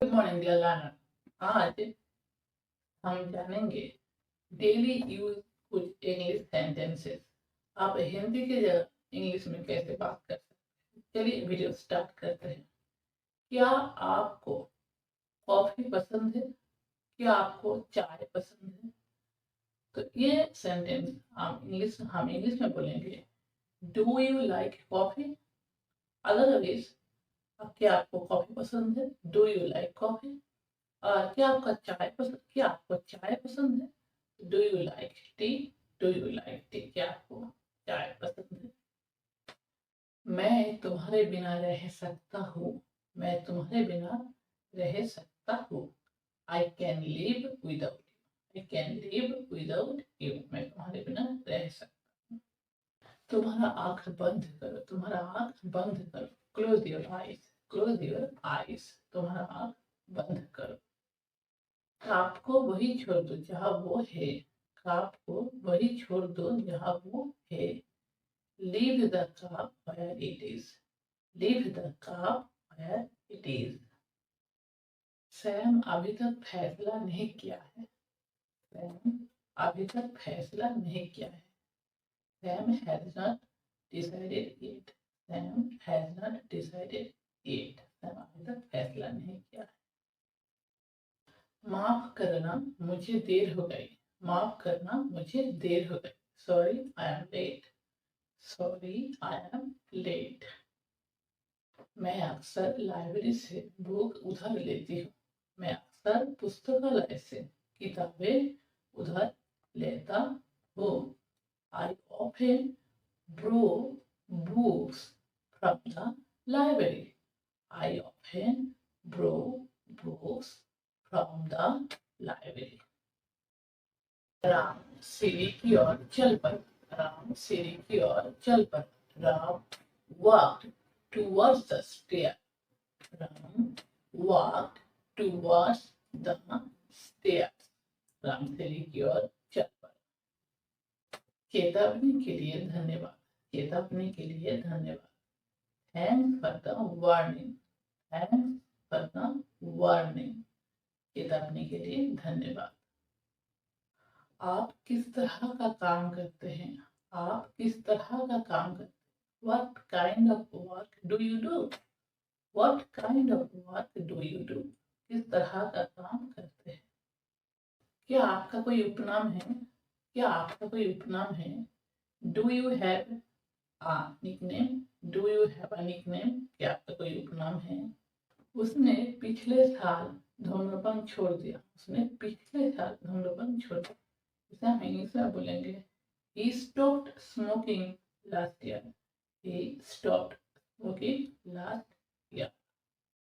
Good morning dear learner. आज हम जानेंगे डेली यूज कुछ इंग्लिश सेंटेंसेस। आप हिंदी की जगह इंग्लिश में कैसे बात कर सकते हैं। चलिए वीडियो स्टार्ट करते हैं। क्या आपको कॉफी पसंद है? क्या आपको चाय पसंद है? तो ये सेंटेंस हम इंग्लिश में बोलेंगे, do you like coffee? Otherwise, क्या आपको कॉफी पसंद है? Do you like coffee? और क्या आपको चाय पसंद है? Do you like T? Do you like T? क्या आपको चाय पसंद है? मैं तुम्हारे बिना रह सकता हूँ। मैं तुम्हारे बिना रह सकता हूँ। I can live without you. I can live without you. मैं तुम्हारे बिना रह सकता हूँ। तुम्हारा आंख बंद करो। तुम्हारा आंख बंद करो। Close your eyes. Close your eyes. तुम्हारा आंख बंद करो। काप को वही छोड़ दो जहाँ वो है। काप को वही छोड़ दो जहाँ वो है। Leave the cop where it is. Leave the cop where it is. Sam अभी तक फैसला नहीं किया है। सैम अभी तक फैसला नहीं किया है। Sam has not decided it. Sam has not decided it. Sam अभी तक फैसला नहीं किया है। माफ करना, मुझे देर हो गई। माफ करना, मुझे देर हो गई। Sorry I am late. Sorry I am late. मैं अक्सर लाइब्रेरी से बुक उधार लेती हूँ। मैं अक्सर पुस्तकालय से किताबें उधार लेता हूँ। I often bro books from the library. I often borrow books from the library. Ram सीढ़ी की ओर चल पड़ा। राम सीढ़ी की ओर चल पड़ा। Ram walked towards the stair. Ram walked towards the stairs. Ram सीढ़ी की ओर चल पड़ा। चेतावनी के लिए धन्यवाद। चेतावनी के लिए धन्यवाद। Thanks for the warning. Thanks for the warning. चेतावनी के लिए धन्यवाद। आप किस तरह का काम करते हैं? आप किस तरह का काम करते हैं? What kind of work do you do? What kind of work do you do? किस तरह का काम करते हैं? क्या आपका कोई उपनाम है? क्या आपका कोई उपनाम है? Do you have a nickname? Do you have a nickname? क्या आपका कोई उपनाम है? उसने पिछले साल धूम्रपान छोड़ दिया। उसने पिछले साल धूम्रपान छोड़ दिया। इसे हम इंग्लिश में बोलेंगे, he stopped smoking last year. He stopped smoking last year.